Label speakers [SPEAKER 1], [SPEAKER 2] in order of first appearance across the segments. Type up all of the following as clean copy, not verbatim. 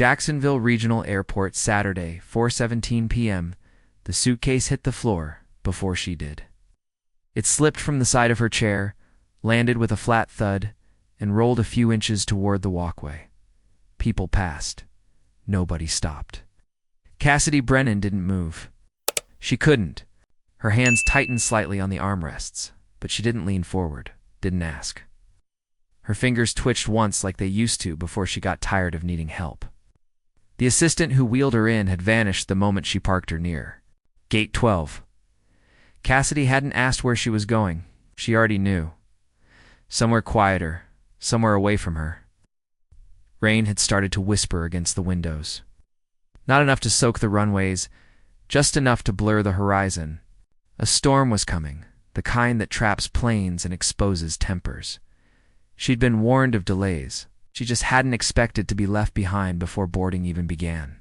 [SPEAKER 1] Jacksonville Regional Airport, Saturday, 4:17 p.m. The suitcase hit the floor before she did. It slipped from the side of her chair, landed with a flat thud, and rolled a few inches toward the walkway. People passed. Nobody stopped. Cassidy Brennan didn't move. She couldn't. Her hands tightened slightly on the armrests, but she didn't lean forward, didn't ask. Her fingers twitched once like they used to before she got tired of needing help. The assistant who wheeled her in had vanished the moment she parked her near. Gate 12. Cassidy hadn't asked where she was going. She already knew. Somewhere quieter, somewhere away from her. Rain had started to whisper against the windows. Not enough to soak the runways, just enough to blur the horizon. A storm was coming, the kind that traps planes and exposes tempers. She'd been warned of delays. She just hadn't expected to be left behind before boarding even began.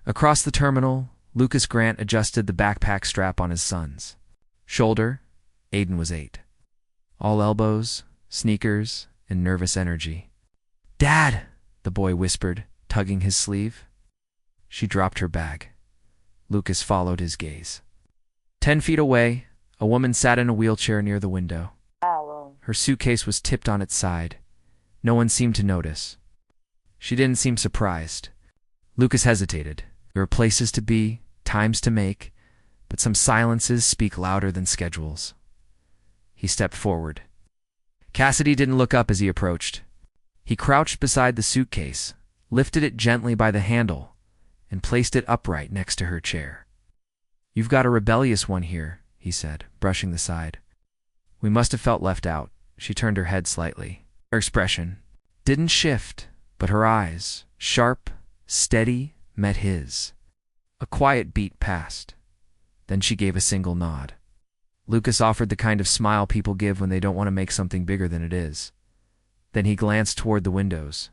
[SPEAKER 1] Across the terminal, Lucas Grant adjusted the backpack strap on his son's shoulder. Aiden was 8. All elbows, sneakers, and nervous energy. "Dad," the boy whispered, tugging his sleeve. She dropped her bag. Lucas followed his gaze. 10 feet away, a woman sat in a wheelchair near the window. Her suitcase was tipped on its side. No one seemed to notice. She didn't seem surprised. Lucas hesitated. There were places to be, times to make, but some silences speak louder than schedules. He stepped forward. Cassidy didn't look up as he approached. He crouched beside the suitcase, lifted it gently by the handle, and placed it upright next to her chair. "You've got a rebellious one here," he said, brushing the side. "We must have felt left out." She turned her head slightly. Her expression didn't shift, but her eyes, sharp, steady, met his. A quiet beat passed. Then she gave a single nod. Lucas offered the kind of smile people give when they don't want to make something bigger than it is. Then he glanced toward the windows.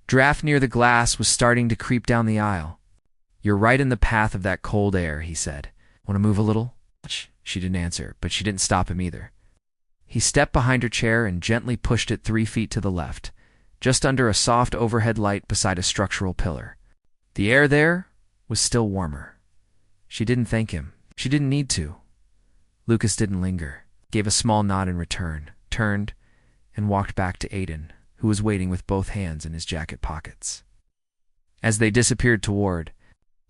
[SPEAKER 1] Draft near the glass was starting to creep down the aisle. "You're right in the path of that cold air," he said. "Want to move a little?" She didn't answer, but she didn't stop him either. He stepped behind her chair and gently pushed it 3 feet to the left, just under a soft overhead light beside a structural pillar. The air there was still warmer. She didn't thank him. She didn't need to. Lucas didn't linger, gave a small nod in return, turned, and walked back to Aiden, who was waiting with both hands in his jacket pockets. As they disappeared toward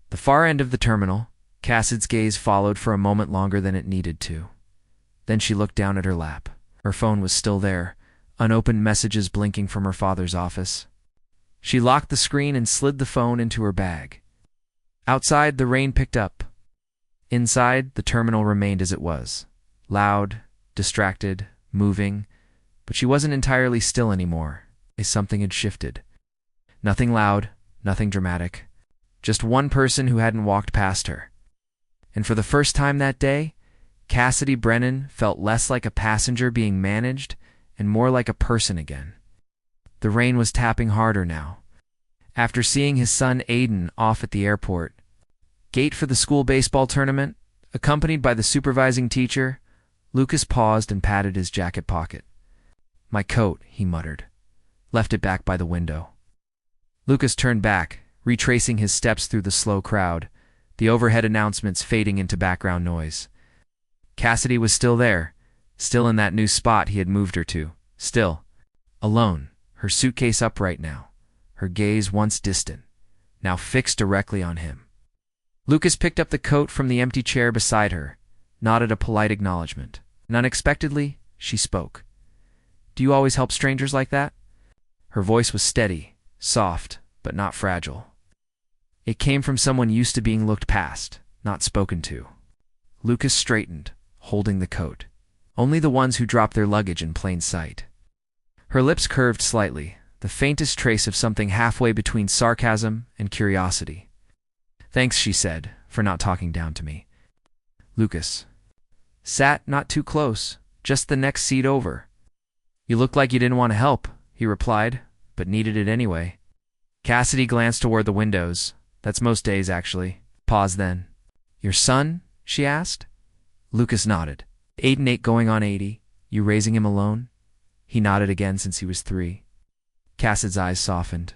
[SPEAKER 1] the far end of the terminal, Cassidy's gaze followed for a moment longer than it needed to. Then she looked down at her lap. Her phone was still there, unopened messages blinking from her father's office. She locked the screen and slid the phone into her bag. Outside, the rain picked up. Inside, the terminal remained as it was. Loud, distracted, moving, but she wasn't entirely still anymore. Something had shifted. Nothing loud, nothing dramatic. Just one person who hadn't walked past her. And for the first time that day, Cassidy Brennan felt less like a passenger being managed and more like a person again. The rain was tapping harder now. After seeing his son Aiden off at the airport, gate for the school baseball tournament, accompanied by the supervising teacher, Lucas paused and patted his jacket pocket. "My coat," he muttered. Left it back by the window. Lucas turned back, retracing his steps through the slow crowd, the overhead announcements fading into background noise. Cassidy was still there, still in that new spot he had moved her to, still, alone, her suitcase upright now, her gaze once distant, now fixed directly on him. Lucas picked up the coat from the empty chair beside her, nodded a polite acknowledgement, and unexpectedly, she spoke. "Do you always help strangers like that?" Her voice was steady, soft, but not fragile. It came from someone used to being looked past, not spoken to. Lucas straightened, holding the coat. Only the ones who drop their luggage in plain sight. Her lips curved slightly, the faintest trace of something halfway between sarcasm and curiosity. "Thanks," she said, "for not talking down to me." Lucas sat not too close, just the next seat over. "You looked like you didn't want to help," he replied, "but needed it anyway." Cassidy glanced toward the windows. "That's most days, actually." Paused then. "Your son?" she asked. Lucas nodded. 8 and 8 going on 80. You raising him alone? He nodded again since he was 3. Cassid's eyes softened.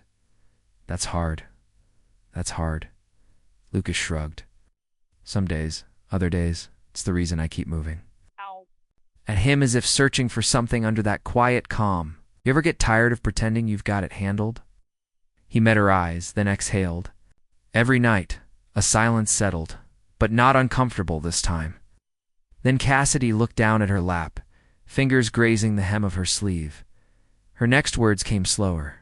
[SPEAKER 1] That's hard. That's hard. Lucas shrugged. Some days, other days, it's the reason I keep moving.
[SPEAKER 2] Ow.
[SPEAKER 1] At him as if searching for something under that quiet calm. You ever get tired of pretending you've got it handled? He met her eyes, then exhaled. Every night, a silence settled, but not uncomfortable this time. Then Cassidy looked down at her lap, fingers grazing the hem of her sleeve. Her next words came slower.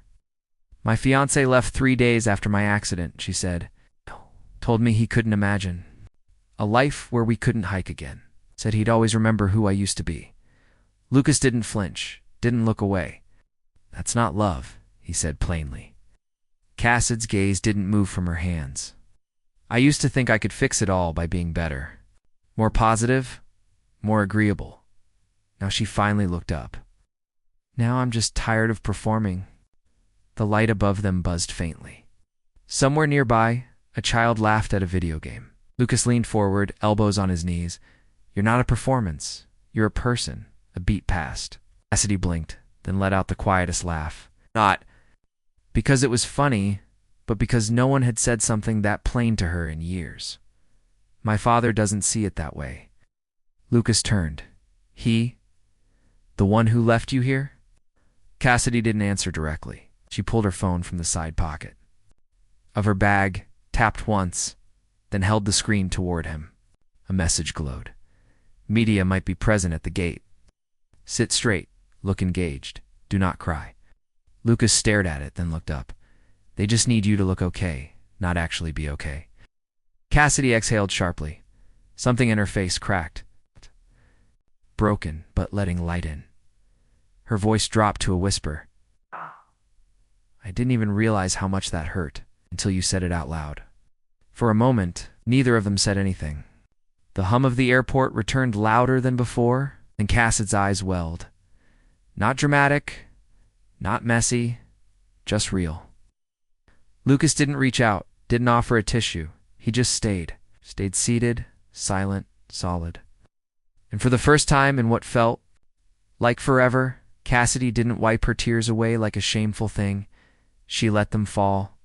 [SPEAKER 1] My fiancé left 3 days after my accident, she said. Told me he couldn't imagine a life where we couldn't hike again. Said he'd always remember who I used to be. Lucas didn't flinch, didn't look away. That's not love, he said plainly. Cassid's gaze didn't move from her hands. I used to think I could fix it all by being better. More positive, more agreeable. Now she finally looked up. Now I'm just tired of performing. The light above them buzzed faintly. Somewhere nearby, a child laughed at a video game. Lucas leaned forward, elbows on his knees. You're not a performance. You're a person. A beat passed. Cassidy blinked, then let out the quietest laugh. Not because it was funny, but because no one had said something that plain to her in years. My father doesn't see it that way. Lucas turned. He? The one who left you here? Cassidy didn't answer directly. She pulled her phone from the side pocket of her bag, tapped once, then held the screen toward him. A message glowed. Media might be present at the gate. Sit straight. Look engaged. Do not cry. Lucas stared at it, then looked up. They just need you to look okay, not actually be okay. Cassidy exhaled sharply. Something in her face cracked. Broken, but letting light in. Her voice dropped to a whisper. I didn't even realize how much that hurt until you said it out loud. For a moment, neither of them said anything. The hum of the airport returned louder than before, and Cassid's eyes welled. Not dramatic, not messy, just real. Lucas didn't reach out, didn't offer a tissue. He just stayed seated, silent, solid. And for the first time in what felt like forever, Cassidy didn't wipe her tears away like a shameful thing. She let them fall.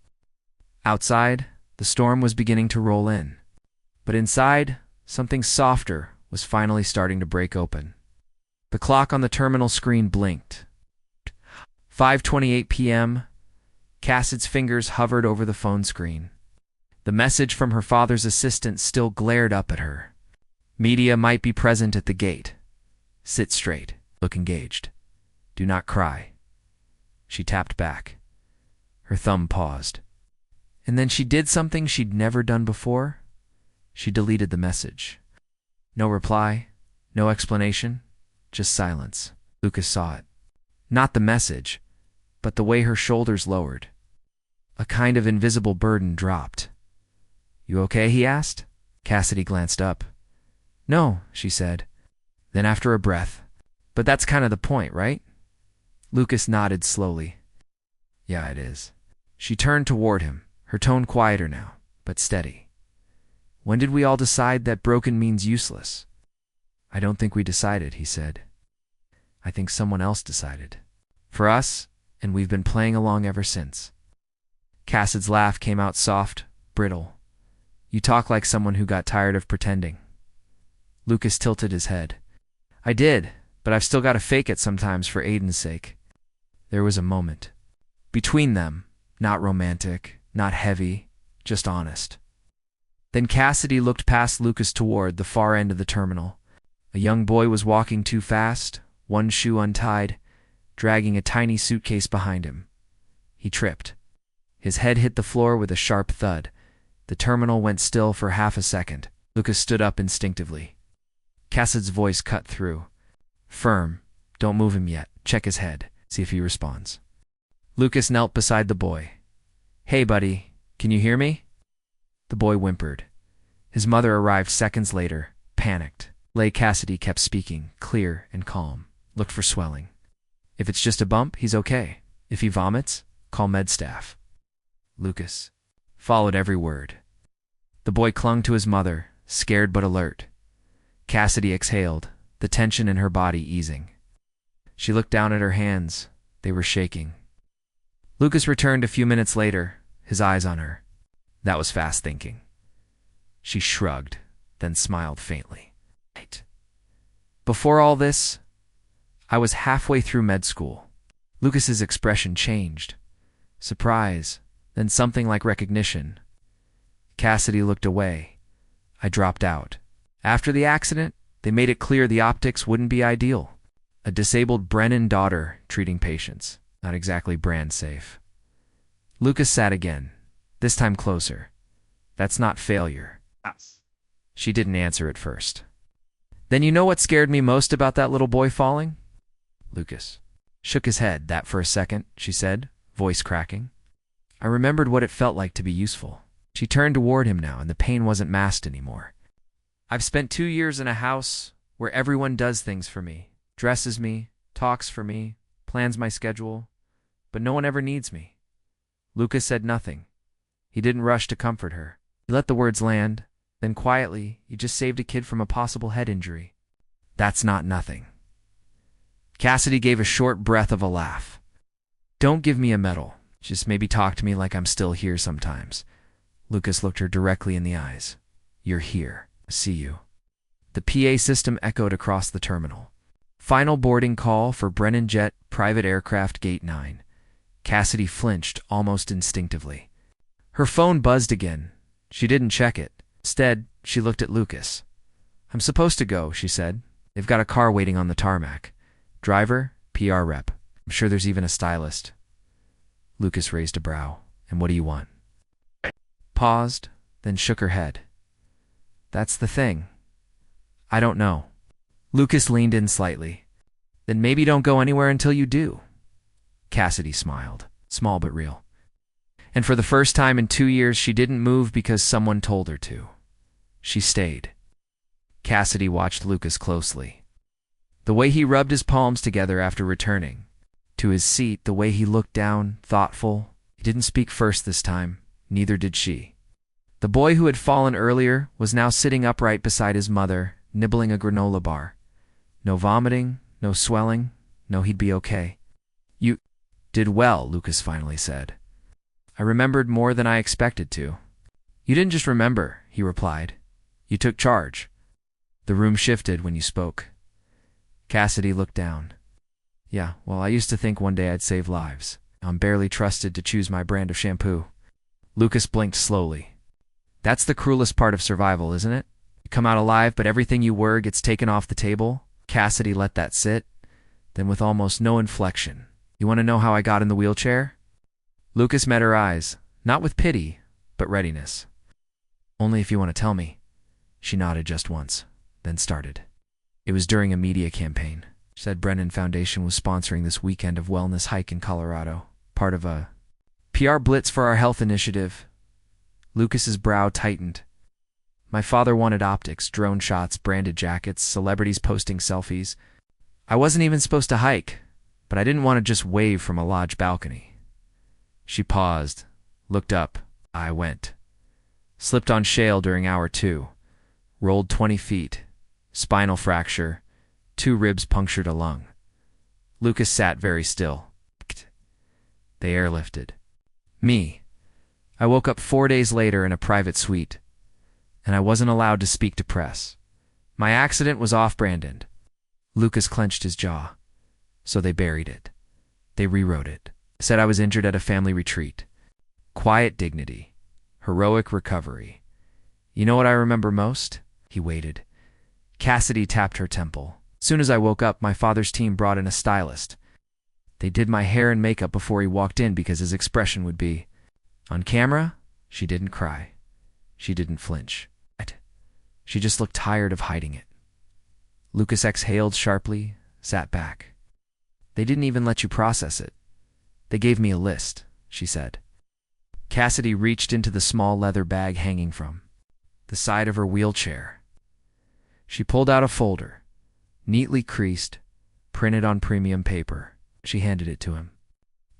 [SPEAKER 1] Outside, the storm was beginning to roll in. But inside, something softer was finally starting to break open. The clock on the terminal screen blinked. 5:28 p.m. Cassid's fingers hovered over the phone screen. The message from her father's assistant still glared up at her. Media might be present at the gate. Sit straight. Look engaged. Do not cry. She tapped back. Her thumb paused. And then she did something she'd never done before. She deleted the message. No reply, no explanation, just silence. Lucas saw it. Not the message, but the way her shoulders lowered. A kind of invisible burden dropped. You okay? He asked. Cassidy glanced up. No, she said. Then after a breath. But that's kind of the point, right? Lucas nodded slowly. Yeah, it is. She turned toward him, her tone quieter now, but steady. When did we all decide that broken means useless? I don't think we decided, he said. I think someone else decided. For us, and we've been playing along ever since. Cassid's laugh came out soft, brittle. You talk like someone who got tired of pretending. Lucas tilted his head. I did, but I've still got to fake it sometimes for Aiden's sake. There was a moment. Between them, not romantic, not heavy, just honest. Then Cassidy looked past Lucas toward the far end of the terminal. A young boy was walking too fast, one shoe untied, dragging a tiny suitcase behind him. He tripped. His head hit the floor with a sharp thud. The terminal went still for half a second. Lucas stood up instinctively. Cassid's voice cut through. Firm. Don't move him yet. Check his head. See if he responds. Lucas knelt beside the boy. Hey, buddy. Can you hear me? The boy whimpered. His mother arrived seconds later, panicked. Cassidy kept speaking, clear and calm. Looked for swelling. If it's just a bump, he's okay. If he vomits, call med staff. Lucas followed every word. The boy clung to his mother, scared but alert. Cassidy exhaled, the tension in her body easing. She looked down at her hands. They were shaking. Lucas returned a few minutes later, his eyes on her. That was fast thinking. She shrugged, then smiled faintly. Right. Before all this, I was halfway through med school. Lucas's expression changed. Surprise, then something like recognition. Cassidy looked away. I dropped out. After the accident, they made it clear the optics wouldn't be ideal. A disabled Brennan daughter treating patients. Not exactly brand safe. Lucas sat again, this time closer. That's not failure.
[SPEAKER 2] Yes.
[SPEAKER 1] She didn't answer at first. Then you know what scared me most about that little boy falling? Lucas shook his head. That for a second, she said, voice cracking. I remembered what it felt like to be useful. She turned toward him now, and the pain wasn't masked anymore. I've spent 2 years in a house where everyone does things for me, dresses me, talks for me, plans my schedule, but no one ever needs me. Lucas said nothing. He didn't rush to comfort her. He let the words land, then quietly, he just saved a kid from a possible head injury. That's not nothing. Cassidy gave a short breath of a laugh. Don't give me a medal. Just maybe talk to me like I'm still here sometimes. Lucas looked her directly in the eyes. You're here. I see you. The PA system echoed across the terminal. Final boarding call for Brennan Jet Private Aircraft Gate 9. Cassidy flinched almost instinctively. Her phone buzzed again. She didn't check it. Instead, she looked at Lucas. I'm supposed to go, she said. They've got a car waiting on the tarmac. Driver, PR rep. I'm sure there's even a stylist. Lucas raised a brow. And what do you want? Paused, then shook her head. That's the thing. I don't know. Lucas leaned in slightly. Then maybe don't go anywhere until you do. Cassidy smiled, small but real. And for the first time in 2 years, she didn't move because someone told her to. She stayed. Cassidy watched Lucas closely. The way he rubbed his palms together after returning to his seat, the way he looked down, thoughtful. He didn't speak first this time, neither did she. The boy who had fallen earlier was now sitting upright beside his mother, nibbling a granola bar. No vomiting, no swelling, no, he'd be okay. You did well, Lucas finally said. I remembered more than I expected to. You didn't just remember, he replied. You took charge. The room shifted when you spoke. Cassidy looked down. Yeah, well, I used to think one day I'd save lives. I'm barely trusted to choose my brand of shampoo. Lucas blinked slowly. That's the cruelest part of survival, isn't it? You come out alive, but everything you were gets taken off the table. Cassidy let that sit. Then with almost no inflection. You want to know how I got in the wheelchair? Lucas met her eyes, not with pity, but readiness. Only if you want to tell me. She nodded just once, then started. It was during a media campaign. Said Brennan Foundation was sponsoring this weekend of wellness hike in Colorado, part of a PR blitz for our health initiative. Lucas's brow tightened. My father wanted optics, drone shots, branded jackets, celebrities posting selfies. I wasn't even supposed to hike, but I didn't want to just wave from a lodge balcony. She paused, looked up. I went. Slipped on shale during hour 2. Rolled 20 feet. Spinal fracture. 2 ribs punctured a lung. Lucas sat very still. They airlifted. Me. I woke up 4 days later in a private suite, and I wasn't allowed to speak to press. My accident was off-branded. Lucas clenched his jaw. So they buried it. They rewrote it. Said I was injured at a family retreat. Quiet dignity. Heroic recovery. You know what I remember most? He waited. Cassidy tapped her temple. As soon as I woke up, my father's team brought in a stylist. They did my hair and makeup before he walked in because his expression would be. On camera, she didn't cry. She didn't flinch. She just looked tired of hiding it. Lucas exhaled sharply, sat back. They didn't even let you process it. They gave me a list, she said. Cassidy reached into the small leather bag hanging from the side of her wheelchair. She pulled out a folder, neatly creased, printed on premium paper. She handed it to him.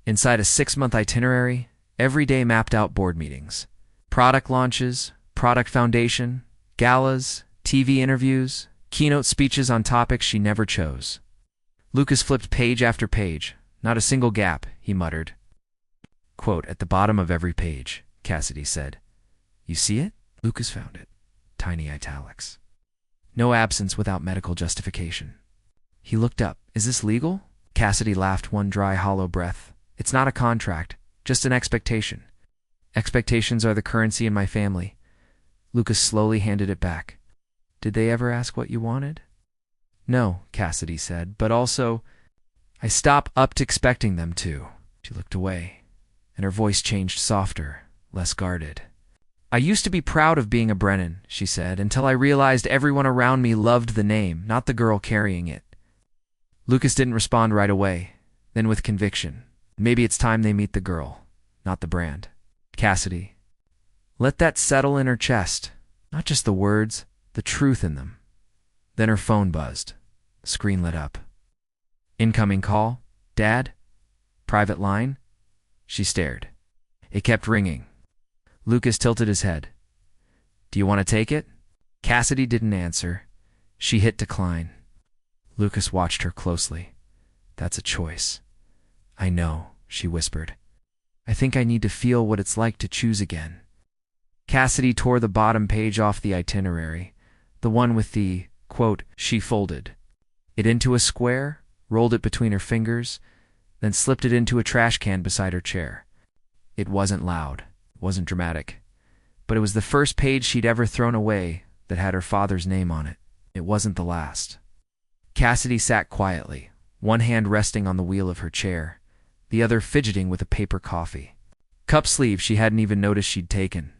[SPEAKER 1] Inside a 6-month itinerary, every day mapped out board meetings, product launches, product foundation, galas, TV interviews, keynote speeches on topics she never chose. Lucas flipped page after page. Not a single gap, he muttered. Quote, "At the bottom of every page," Cassidy said. "You see it?" Lucas found it. Tiny italics. "No absence without medical justification." He looked up. "Is this legal?" Cassidy laughed one dry, hollow breath. "It's not a contract, just an expectation. Expectations are the currency in my family." Lucas slowly handed it back. "Did they ever ask what you wanted?" "No," Cassidy said, "but also, I stopped expecting them to." She looked away, and her voice changed softer, less guarded. "I used to be proud of being a Brennan," she said, "until I realized everyone around me loved the name, not the girl carrying it." Lucas didn't respond right away, then with conviction. "Maybe it's time they meet the girl, not the brand." Cassidy let that settle in her chest, not just the words, the truth in them. Then her phone buzzed. The screen lit up. "Incoming call? Dad? Private line?" She stared. It kept ringing. Lucas tilted his head. "Do you want to take it?" Cassidy didn't answer. She hit decline. Lucas watched her closely. "That's a choice." "I know," she whispered. "I think I need to feel what it's like to choose again." Cassidy tore the bottom page off the itinerary, the one with the, quote, she folded it into a square, rolled it between her fingers, then slipped it into a trash can beside her chair. It wasn't loud, it wasn't dramatic, but it was the first page she'd ever thrown away that had her father's name on it. It wasn't the last. Cassidy sat quietly, one hand resting on the wheel of her chair, the other fidgeting with a paper coffee. Cup sleeve she hadn't even noticed she'd taken.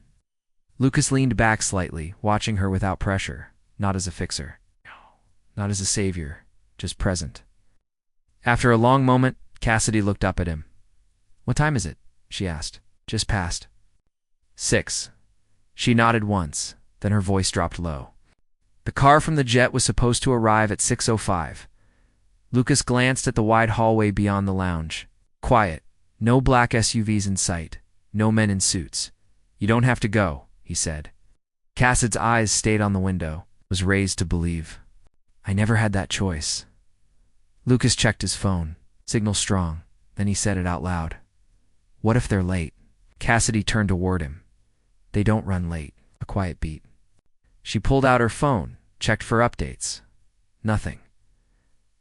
[SPEAKER 1] Lucas leaned back slightly, watching her without pressure, not as a fixer, not as a savior, just present. After a long moment, Cassidy looked up at him. "What time is it?" she asked. "Just past." "6." She nodded once, then her voice dropped low. The car from the jet was supposed to arrive at 6:05. Lucas glanced at the wide hallway beyond the lounge. Quiet, no black SUVs in sight, no men in suits. "You don't have to go," he said. Cassid's eyes stayed on the window, was raised to believe. "I never had that choice." Lucas checked his phone, signal strong, then he said it out loud. "What if they're late?" Cassidy turned toward him. "They don't run late." A quiet beat. She pulled out her phone, checked for updates. Nothing.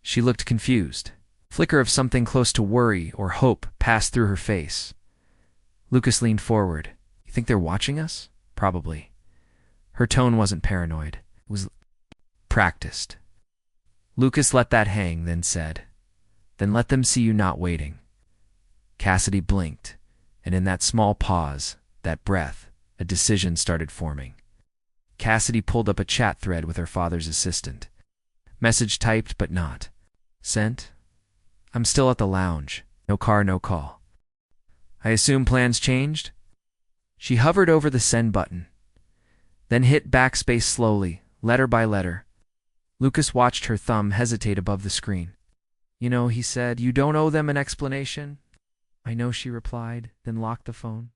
[SPEAKER 1] She looked confused. Flicker of something close to worry or hope passed through her face. Lucas leaned forward. "You think they're watching us?" "Probably." Her tone wasn't paranoid. It was practiced. Lucas let that hang, then said, "Then let them see you not waiting." Cassidy blinked, and in that small pause, that breath, a decision started forming. Cassidy pulled up a chat thread with her father's assistant. Message typed, but not. Sent. "I'm still at the lounge. No car, no call. I assume plans changed?" She hovered over the send button, then hit backspace slowly, letter by letter. Lucas watched her thumb hesitate above the screen. "You know," he said, "you don't owe them an explanation." "I know," she replied, then locked the phone.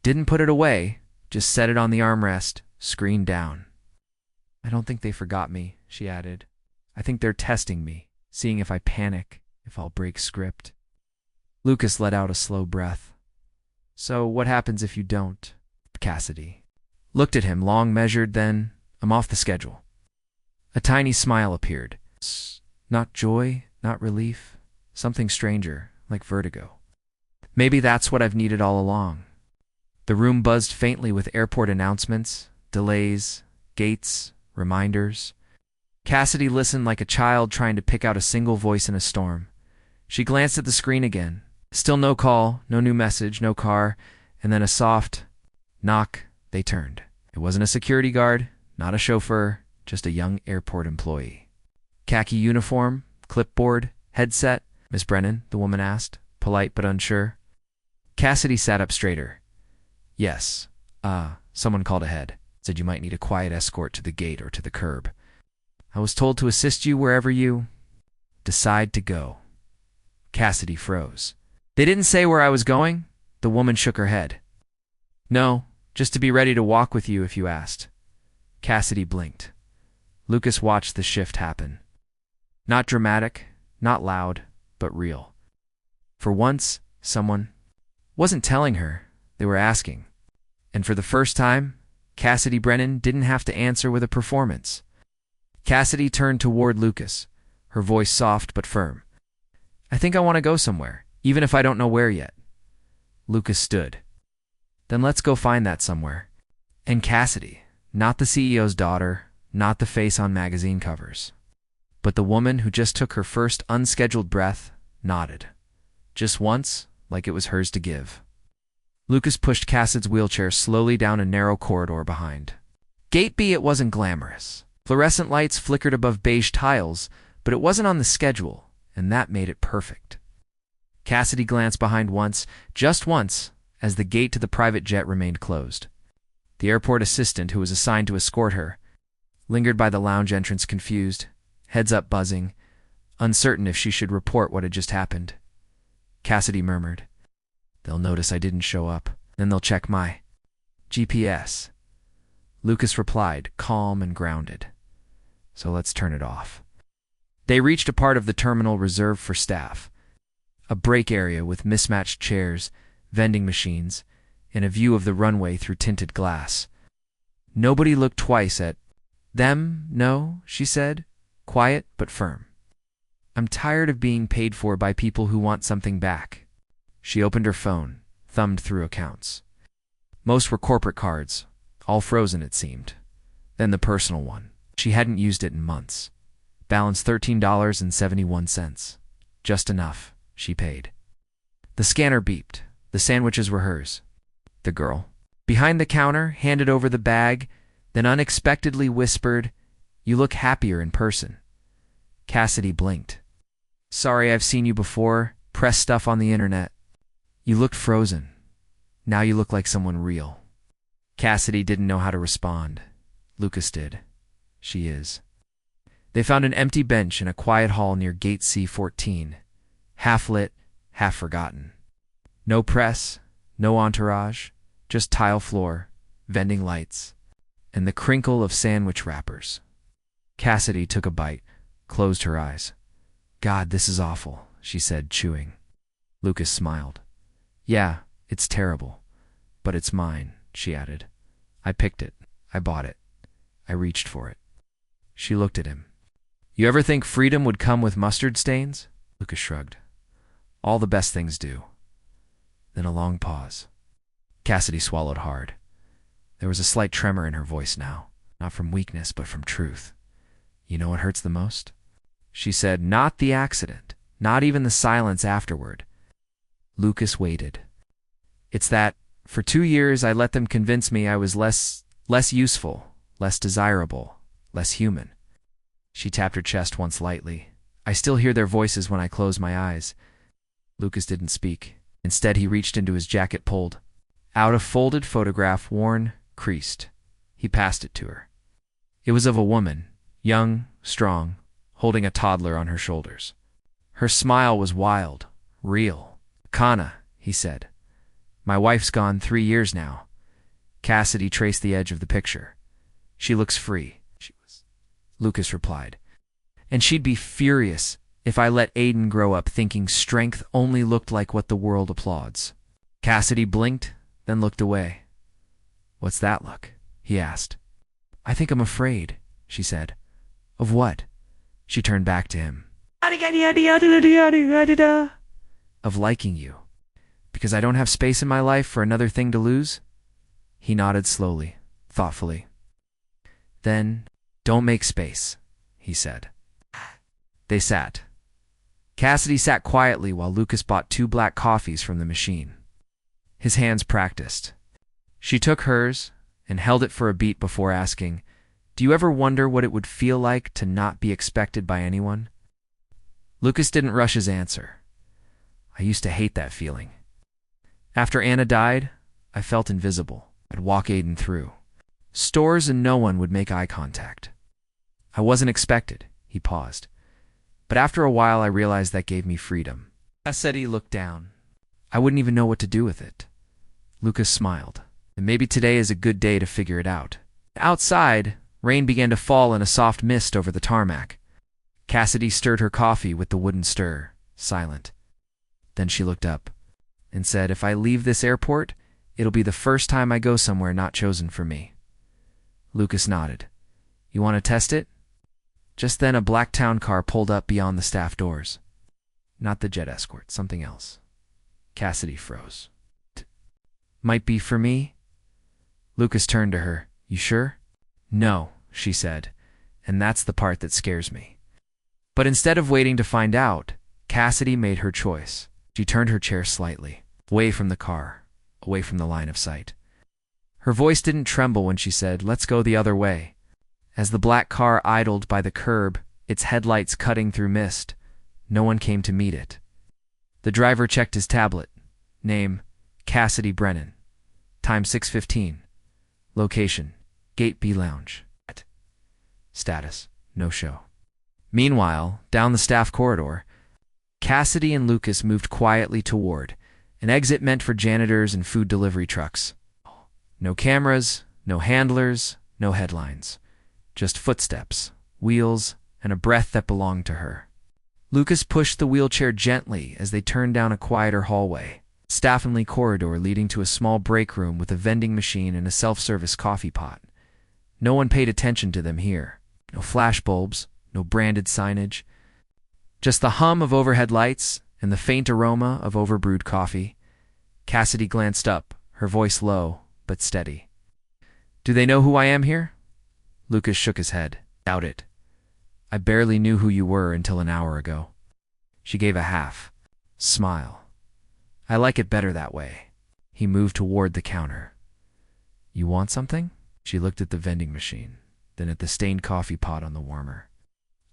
[SPEAKER 1] Didn't put it away, just set it on the armrest, screen down. "I don't think they forgot me," she added. "I think they're testing me, seeing if I panic, if I'll break script." Lucas let out a slow breath. "So what happens if you don't?" Cassidy looked at him, long measured, then, "I'm off the schedule." A tiny smile appeared. Not joy, not relief, something stranger, like vertigo. "Maybe that's what I've needed all along." The room buzzed faintly with airport announcements, delays, gates, reminders. Cassidy listened like a child trying to pick out a single voice in a storm. She glanced at the screen again. Still no call, no new message, no car, and then a soft knock. They turned. It wasn't a security guard, not a chauffeur, just a young airport employee. "Khaki uniform, clipboard, headset?" "Miss Brennan?" the woman asked, polite but unsure. Cassidy sat up straighter. "Yes. Someone called ahead. Said you might need a quiet escort to the gate or to the curb. I was told to assist you wherever you decide to go." Cassidy froze. "They didn't say where I was going?" The woman shook her head. "No, just to be ready to walk with you if you asked." Cassidy blinked. Lucas watched the shift happen. Not dramatic, not loud, but real. For once, someone wasn't telling her, they were asking. And for the first time, Cassidy Brennan didn't have to answer with a performance. Cassidy turned toward Lucas, her voice soft but firm. I think I want to go somewhere, even if I don't know where yet. Lucas stood. Then let's go find that somewhere. And Cassidy, not the CEO's daughter, not the face on magazine covers, but the woman who just took her first unscheduled breath, nodded. Just once, like it was hers to give. Lucas pushed Cassidy's wheelchair slowly down a narrow corridor behind. Gate B, it wasn't glamorous. Fluorescent lights flickered above beige tiles, but it wasn't on the schedule, and that made it perfect. Cassidy glanced behind once, just once, as the gate to the private jet remained closed. The airport assistant who was assigned to escort her lingered by the lounge entrance confused, heads up buzzing, uncertain if she should report what had just happened. Cassidy murmured, They'll notice I didn't show up, then they'll check my GPS. Lucas replied, calm and grounded. So let's turn it off. They reached a part of the terminal reserved for staff, a break area with mismatched chairs, vending machines, and a view of the runway through tinted glass. Nobody looked twice at them, no, she said, quiet but firm. I'm tired of being paid for by people who want something back. She opened her phone, thumbed through accounts. Most were corporate cards, all frozen it seemed. Then the personal one. She hadn't used it in months. Balance $13.71. Just enough, she paid. The scanner beeped. The sandwiches were hers. The girl, behind the counter, handed over the bag, then unexpectedly whispered, You look happier in person. Cassidy blinked. Sorry, I've seen you before. Press stuff on the internet. You looked frozen. Now you look like someone real. Cassidy didn't know how to respond. Lucas did. She is. They found an empty bench in a quiet hall near Gate C-14. Half lit, half forgotten. No press, no entourage, just tile floor, vending lights, and the crinkle of sandwich wrappers. Cassidy took a bite, closed her eyes. God, this is awful, she said, chewing. Lucas smiled. Yeah, it's terrible. But it's mine, she added. I picked it. I bought it. I reached for it. She looked at him. You ever think freedom would come with mustard stains? Lucas shrugged. All the best things do. Then a long pause. Cassidy swallowed hard. There was a slight tremor in her voice now, not from weakness, but from truth. You know what hurts the most? She said, not the accident, not even the silence afterward. Lucas waited. It's that, for 2 years I let them convince me I was less useful, less desirable, less human. She tapped her chest once lightly. I still hear their voices when I close my eyes. Lucas didn't speak. Instead, he reached into his jacket, pulled out a folded photograph, worn, creased. He passed it to her. It was of a woman, young, strong, holding a toddler on her shoulders. Her smile was wild, real. Kana, he said. My wife's gone 3 years now. Cassidy traced the edge of the picture. She looks free. She was. Lucas replied. And she'd be furious if I let Aiden grow up thinking strength only looked like what the world applauds. Cassidy blinked, then looked away. What's that look? He asked. I think I'm afraid, she said. Of what? She turned back to him. Of liking you. Because I don't have space in my life for another thing to lose? He nodded slowly, thoughtfully. Then, don't make space, he said. They sat. Cassidy sat quietly while Lucas bought 2 black coffees from the machine. His hands practiced. She took hers and held it for a beat before asking, Do you ever wonder what it would feel like to not be expected by anyone? Lucas didn't rush his answer. I used to hate that feeling. After Anna died, I felt invisible. I'd walk Aiden through stores and no one would make eye contact. I wasn't expected, he paused. But after a while I realized that gave me freedom. Cassidy looked down. I wouldn't even know what to do with it. Lucas smiled. And maybe today is a good day to figure it out. Outside, rain began to fall in a soft mist over the tarmac. Cassidy stirred her coffee with the wooden stir, silent. Then she looked up. and said, "If I leave this airport, it'll be the first time I go somewhere not chosen for me." Lucas nodded. "You want to test it?" Just then a black town car pulled up beyond the staff doors. Not the jet escort, something else. Cassidy froze. "Might be for me?" Lucas turned to her. "You sure?" "No," she said, "and that's the part that scares me." But instead of waiting to find out, Cassidy made her choice. She turned her chair slightly, away from the car, away from the line of sight. Her voice didn't tremble when she said, "Let's go the other way." As the black car idled by the curb, its headlights cutting through mist, no one came to meet it. The driver checked his tablet. Name, Cassidy Brennan. Time 6:15. Location, Gate B Lounge. Status, no show. Meanwhile, down the staff corridor, Cassidy and Lucas moved quietly toward an exit meant for janitors and food delivery trucks. No cameras, no handlers, no headlines. Just footsteps, wheels, and a breath that belonged to her. Lucas pushed the wheelchair gently as they turned down a quieter hallway, staff-only corridor leading to a small break room with a vending machine and a self-service coffee pot. No one paid attention to them here. No flash bulbs, no branded signage. Just the hum of overhead lights and the faint aroma of overbrewed coffee. Cassidy glanced up, her voice low but steady. "Do they know who I am here?" Lucas shook his head. "Doubt it. I barely knew who you were until an hour ago." She gave a half smile. "I like it better that way." He moved toward the counter. "You want something?" She looked at the vending machine, then at the stained coffee pot on the warmer.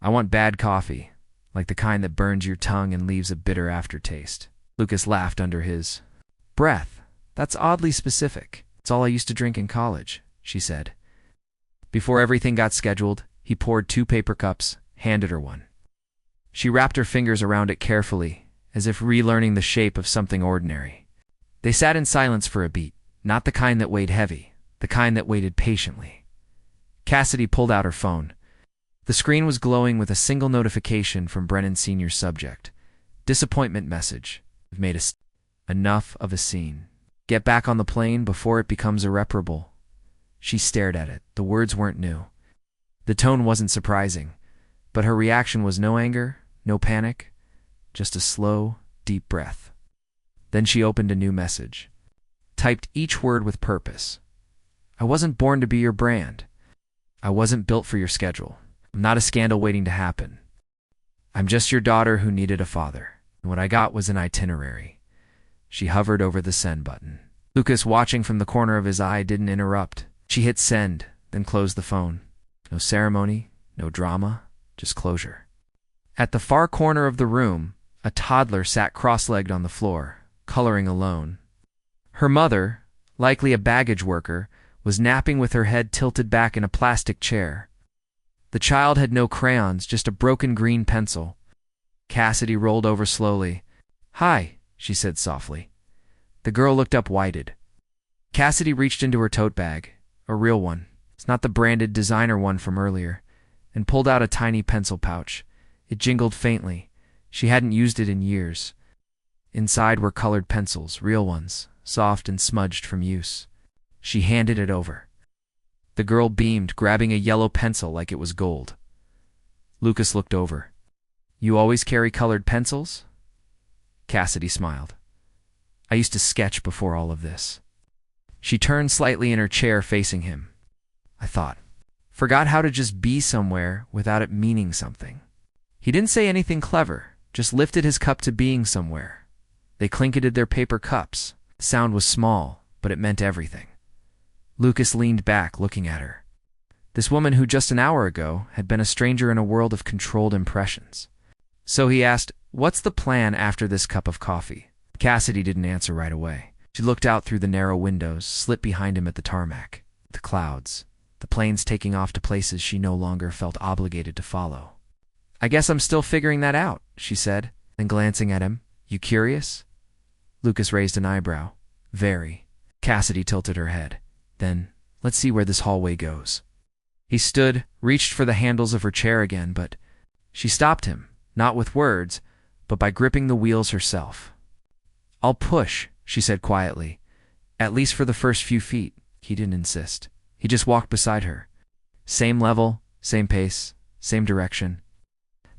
[SPEAKER 1] "I want bad coffee, like the kind that burns your tongue and leaves a bitter aftertaste." Lucas laughed under his breath. "That's oddly specific. It's all I used to drink in college," she said. Before everything got scheduled, he poured 2 paper cups, handed her one. She wrapped her fingers around it carefully, as if relearning the shape of something ordinary. They sat in silence for a beat, not the kind that weighed heavy, the kind that waited patiently. Cassidy pulled out her phone. The screen was glowing with a single notification from Brennan Sr.'s subject. Disappointment message. "We've made enough of a scene. Get back on the plane before it becomes irreparable." She stared at it. The words weren't new. The tone wasn't surprising, but her reaction was no anger, no panic, just a slow, deep breath. Then she opened a new message. Typed each word with purpose. "I wasn't born to be your brand. I wasn't built for your schedule. I'm not a scandal waiting to happen. I'm just your daughter who needed a father. And what I got was an itinerary." She hovered over the send button. Lucas, watching from the corner of his eye, didn't interrupt. She hit send, then closed the phone. No ceremony, no drama, just closure. At the far corner of the room, a toddler sat cross-legged on the floor, coloring alone. Her mother, likely a baggage worker, was napping with her head tilted back in a plastic chair. The child had no crayons, just a broken green pencil. Cassidy rolled over slowly. "Hi," she said softly. The girl looked up wide-eyed. Cassidy reached into her tote bag, a real one. It's not the branded designer one from earlier, and pulled out a tiny pencil pouch. It jingled faintly. She hadn't used it in years. Inside were colored pencils, real ones, soft and smudged from use. She handed it over. The girl beamed, grabbing a yellow pencil like it was gold. Lucas looked over. "You always carry colored pencils?" Cassidy smiled. "I used to sketch before all of this." She turned slightly in her chair facing him. "I thought. Forgot how to just be somewhere without it meaning something." He didn't say anything clever, just lifted his cup to being somewhere. They clinketed their paper cups. The sound was small, but it meant everything. Lucas leaned back, looking at her. This woman who just an hour ago had been a stranger in a world of controlled impressions. So he asked, "What's the plan after this cup of coffee?" Cassidy didn't answer right away. She looked out through the narrow windows, slipped behind him at the tarmac. The clouds, the planes taking off to places she no longer felt obligated to follow. "I guess I'm still figuring that out," she said, then glancing at him, "You curious?" Lucas raised an eyebrow. "Very." Cassidy tilted her head. "Then, let's see where this hallway goes." He stood, reached for the handles of her chair again, but she stopped him, not with words, but by gripping the wheels herself. I'll push, she said quietly. At least for the first few feet. He didn't insist. He just walked beside her. Same level, same pace, same direction.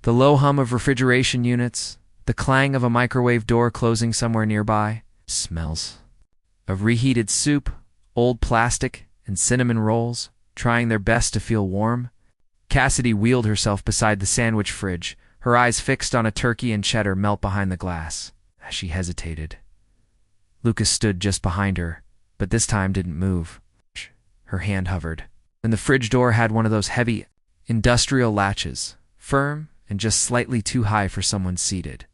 [SPEAKER 1] The low hum of refrigeration units, the clang of a microwave door closing somewhere nearby, smells of reheated soup, old plastic, and cinnamon rolls, trying their best to feel warm. Cassidy wheeled herself beside the sandwich fridge, her eyes fixed on a turkey and cheddar melt behind the glass. As she hesitated, Lucas stood just behind her, but this time didn't move. Her hand hovered, and the fridge door had one of those heavy, industrial latches, firm and just slightly too high for someone seated.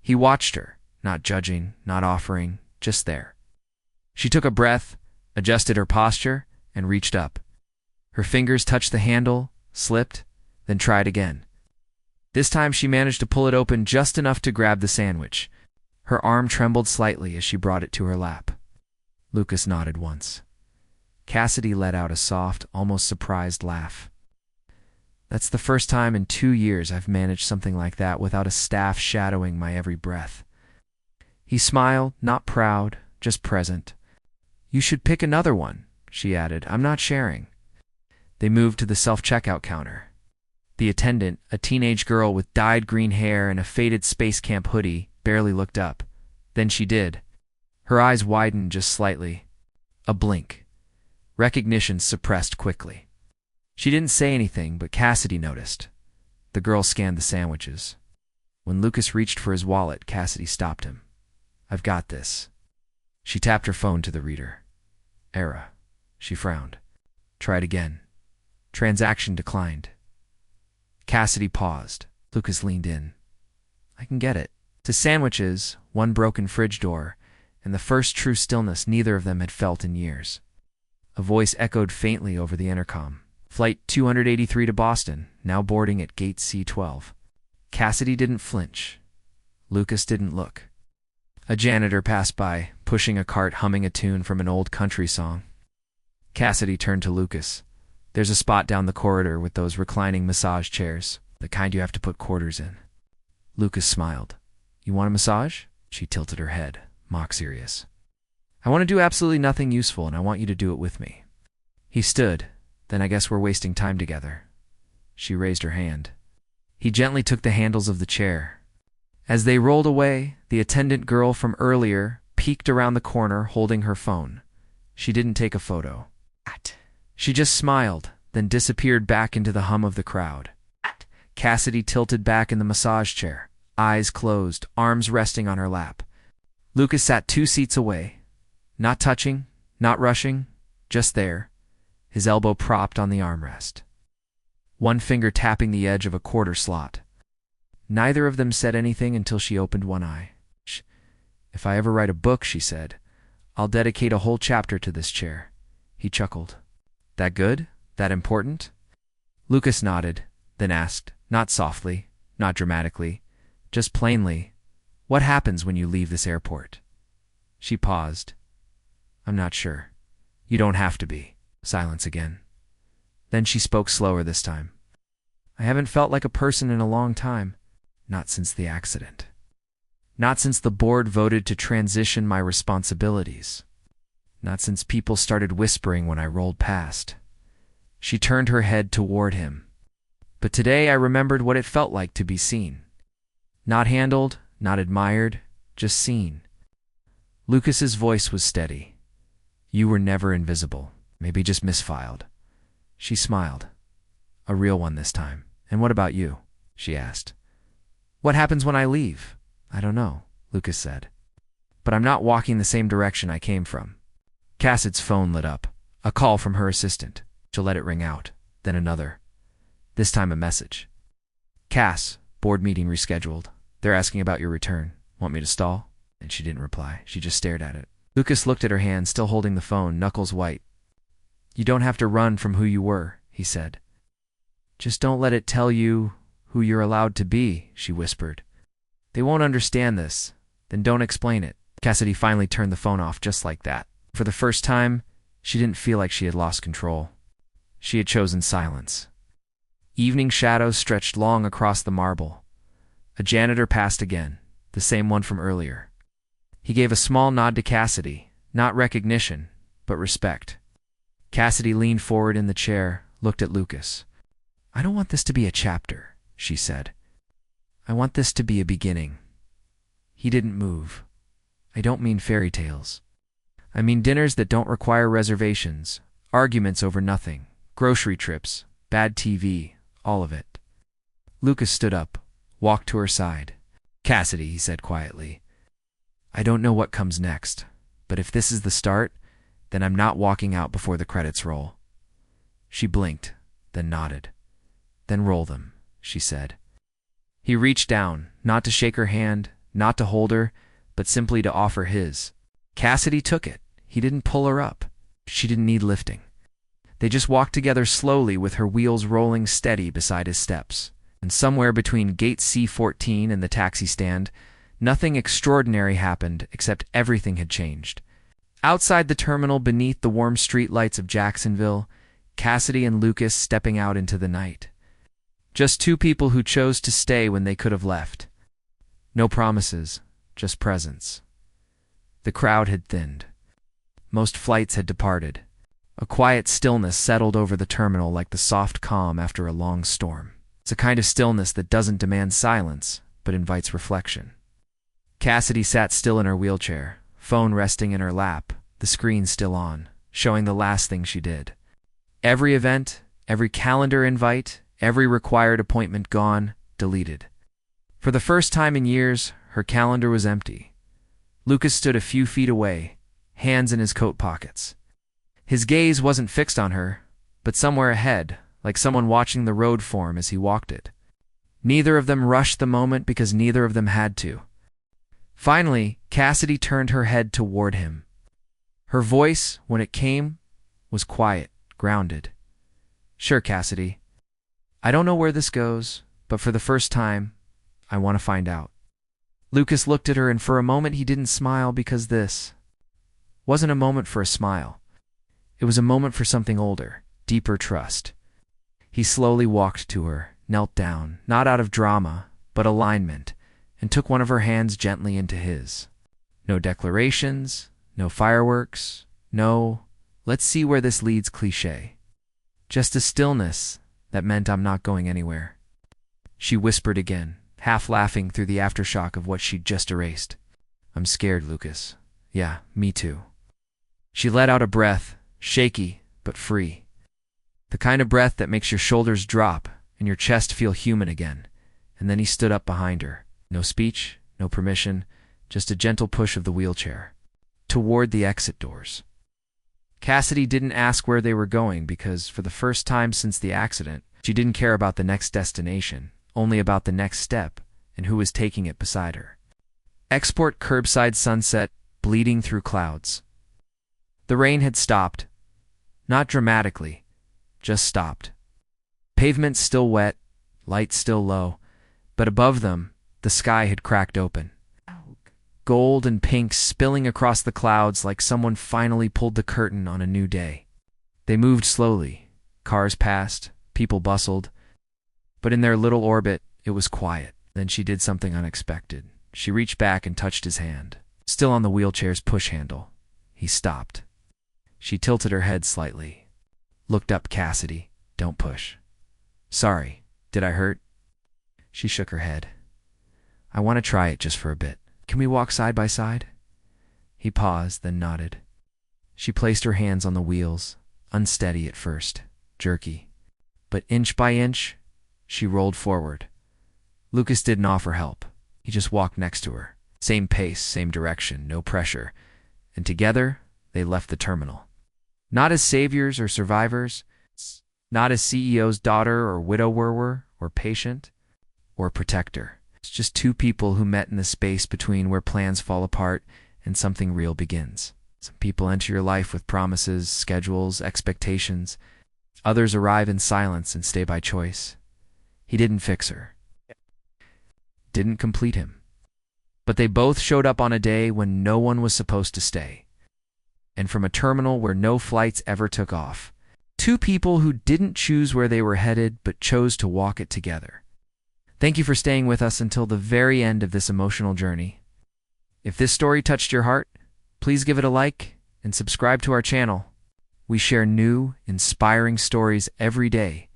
[SPEAKER 1] He watched her, not judging, not offering, just there. She took a breath, adjusted her posture, and reached up. Her fingers touched the handle, slipped, then tried again. This time she managed to pull it open just enough to grab the sandwich. Her arm trembled slightly as she brought it to her lap. Lucas nodded once. Cassidy let out a soft, almost surprised laugh. That's the first time in 2 years I've managed something like that without a staff shadowing my every breath. He smiled, not proud, just present. You should pick another one, she added. I'm not sharing. They moved to the self-checkout counter. The attendant, a teenage girl with dyed green hair and a faded Space Camp hoodie, barely looked up. Then she did. Her eyes widened just slightly. A blink. Recognition suppressed quickly. She didn't say anything, but Cassidy noticed. The girl scanned the sandwiches. When Lucas reached for his wallet, Cassidy stopped him. I've got this. She tapped her phone to the reader. Error. She frowned. Tried again. Transaction declined. Cassidy paused. Lucas leaned in. I can get it. To sandwiches, one broken fridge door, and the first true stillness neither of them had felt in years. A voice echoed faintly over the intercom. Flight 283 to Boston, now boarding at gate C12. Cassidy didn't flinch. Lucas didn't look. A janitor passed by, pushing a cart humming a tune from an old country song. Cassidy turned to Lucas. There's a spot down the corridor with those reclining massage chairs, the kind you have to put quarters in. Lucas smiled. You want a massage? She tilted her head, mock serious. I want to do absolutely nothing useful, and I want you to do it with me. He stood. Then I guess we're wasting time together. She raised her hand. He gently took the handles of the chair. As they rolled away, the attendant girl from earlier peeked around the corner holding her phone. She didn't take a photo. She just smiled, then disappeared back into the hum of the crowd. Cassidy tilted back in the massage chair, eyes closed, arms resting on her lap. Lucas sat 2 seats away, not touching, not rushing, just there, his elbow propped on the armrest, one finger tapping the edge of a quarter slot. Neither of them said anything until she opened one eye. If I ever write a book, she said, I'll dedicate a whole chapter to this chair. He chuckled. That good? That important? Lucas nodded, then asked, not softly, not dramatically, just plainly, what happens when you leave this airport? She paused. I'm not sure. You don't have to be. Silence again. Then she spoke slower this time. I haven't felt like a person in a long time. Not since the accident. Not since the board voted to transition my responsibilities. Not since people started whispering when I rolled past. She turned her head toward him. But today I remembered what it felt like to be seen. Not handled, not admired, just seen. Lucas's voice was steady. You were never invisible. Maybe just misfiled. She smiled. A real one this time. And what about you? She asked. What happens when I leave? I don't know, Lucas said. But I'm not walking the same direction I came from. Cassid's phone lit up. A call from her assistant. She'll let it ring out. Then another. This time a message. Cass, board meeting rescheduled. They're asking about your return. Want me to stall? And she didn't reply. She just stared at it. Lucas looked at her hand, still holding the phone, knuckles white. You don't have to run from who you were, he said. Just don't let it tell you who you're allowed to be, she whispered. They won't understand this. Then don't explain it. Cassidy finally turned the phone off just like that. For the first time, she didn't feel like she had lost control. She had chosen silence. Evening shadows stretched long across the marble. A janitor passed again, the same one from earlier. He gave a small nod to Cassidy, not recognition, but respect. Cassidy leaned forward in the chair, looked at Lucas. "I don't want this to be a chapter," she said. "I want this to be a beginning." He didn't move. "I don't mean fairy tales. I mean dinners that don't require reservations, arguments over nothing, grocery trips, bad TV, all of it." Lucas stood up, walked to her side. "Cassidy," he said quietly, "I don't know what comes next, but if this is the start, then I'm not walking out before the credits roll." She blinked, then nodded. "Then roll them," she said. He reached down, not to shake her hand, not to hold her, but simply to offer his. Cassidy took it. He didn't pull her up. She didn't need lifting. They just walked together slowly with her wheels rolling steady beside his steps. And somewhere between gate C14 and the taxi stand, nothing extraordinary happened except everything had changed. Outside the terminal beneath the warm streetlights of Jacksonville, Cassidy and Lucas stepping out into the night. Just two people who chose to stay when they could have left. No promises, just presence. The crowd had thinned. Most flights had departed. A quiet stillness settled over the terminal like the soft calm after a long storm. It's a kind of stillness that doesn't demand silence, but invites reflection. Cassidy sat still in her wheelchair, phone resting in her lap, the screen still on, showing the last thing she did. Every event, every calendar invite, every required appointment gone, deleted. For the first time in years, her calendar was empty. Lucas stood a few feet away, hands in his coat pockets. His gaze wasn't fixed on her, but somewhere ahead, like someone watching the road form as he walked it. Neither of them rushed the moment because neither of them had to. Finally, Cassidy turned her head toward him. Her voice, when it came, was quiet, grounded. "Sure, Cassidy. I don't know where this goes, but for the first time, I want to find out." Lucas looked at her, and for a moment he didn't smile because this wasn't a moment for a smile. It was a moment for something older, deeper trust. He slowly walked to her, knelt down, not out of drama, but alignment, and took one of her hands gently into his. No declarations, no fireworks, no, "let's see where this leads" cliché. Just a stillness that meant "I'm not going anywhere." She whispered again, half laughing through the aftershock of what she'd just erased. "I'm scared, Lucas." "Yeah, me too." She let out a breath, shaky but free. The kind of breath that makes your shoulders drop and your chest feel human again. And then he stood up behind her. No speech, no permission, just a gentle push of the wheelchair toward the exit doors. Cassidy didn't ask where they were going because, for the first time since the accident, she didn't care about the next destination, only about the next step and who was taking it beside her. Export curbside sunset bleeding through clouds. The rain had stopped. Not dramatically, just stopped. Pavement still wet, lights still low, but above them, the sky had cracked open. Gold and pink spilling across the clouds like someone finally pulled the curtain on a new day. They moved slowly. Cars passed, people bustled. But in their little orbit, it was quiet. Then she did something unexpected. She reached back and touched his hand. Still on the wheelchair's push handle. He stopped. She tilted her head slightly. "Looked up, Cassidy. Don't push." "Sorry. Did I hurt?" She shook her head. "I want to try it just for a bit. Can we walk side by side?" He paused, then nodded. She placed her hands on the wheels, unsteady at first, jerky. But inch by inch, she rolled forward. Lucas didn't offer help. He just walked next to her. Same pace, same direction, no pressure. And together, they left the terminal. Not as saviors or survivors, not as CEO's daughter or widower or patient or protector. It's just two people who met in the space between where plans fall apart and something real begins. Some people enter your life with promises, schedules, expectations. Others arrive in silence and stay by choice. He didn't fix her. Didn't complete him. But they both showed up on a day when no one was supposed to stay. And from a terminal where no flights ever took off. Two people who didn't choose where they were headed, but chose to walk it together. Thank you for staying with us until the very end of this emotional journey. If this story touched your heart, please give it a like and subscribe to our channel. We share new, inspiring stories every day,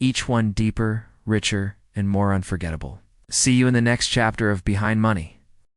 [SPEAKER 1] each one deeper, richer, and more unforgettable. See you in the next chapter of Behind Money.